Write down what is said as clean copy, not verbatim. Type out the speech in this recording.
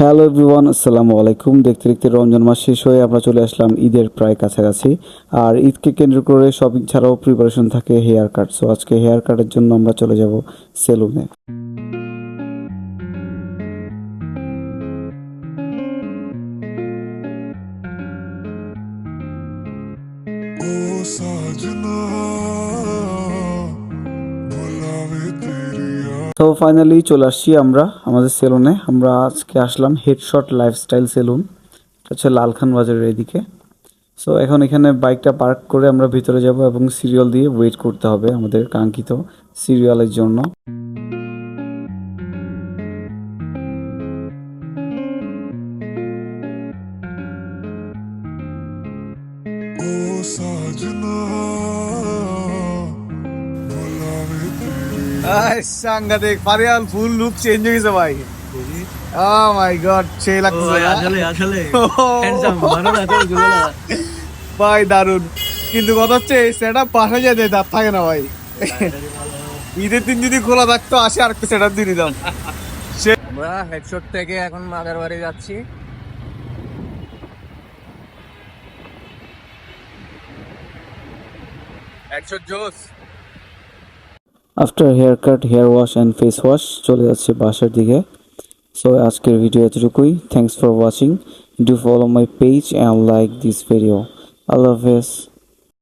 Hello everyone, আসসালামু আলাইকুম। দেখতে দেখতে রমজান মাস শেষ হয়ে আমরা চলে আসলাম ঈদের প্রায় কাছাকাছি। আর ঈদকে কেন্দ্র করে শপিং ছাড়াও প্রিপারেশন থাকে হেয়ার কাট। সো আজকে হেয়ার কাটের জন্য আমরা চলে যাব সেলুনে। ओ साजना बुलावे तेरी याद। তো ফাইনালি চলে আসছি আমরা আমাদের সেলুনে। আমরা আজকে আসলাম হেডশট লাইফস্টাইল সেলুন। এটা হচ্ছে লালখান বাজারের এদিকে। সো এখন এখানে বাইকটা পার্ক করে আমরা ভিতরে যাব এবং সিরিয়াল দিয়ে ওয়েট করতে হবে আমাদের কাঙ্ক্ষিত সিরিয়ালের জন্য। ओ साजना बुलावे तेरी সাংঘাতিক ফারিয়াল ফুল লুক চেঞ্জ হয়ে গেছে ভাই। ও মাই গড সেই লাগছে ভাই দারুন। কিন্তু কথা হচ্ছে সেটআপ পাশে যেতে তার থাকে না ভাই। ঈদের দিন যদি খোলা থাকতো আসে আরেকটা সেটআপ দিয়ে দিতাম। আমরা হেডশট থেকে এখন মাদার বাড়ি যাচ্ছি। হেডশট জোস। After hair cut, hair wash and face wash চলে যাচ্ছে বাসার দিকে। সো আজকের ভিডিও এতটুকুই। Thanks for watching. Do follow my page and like this video. আল্লাহ হাফেজ।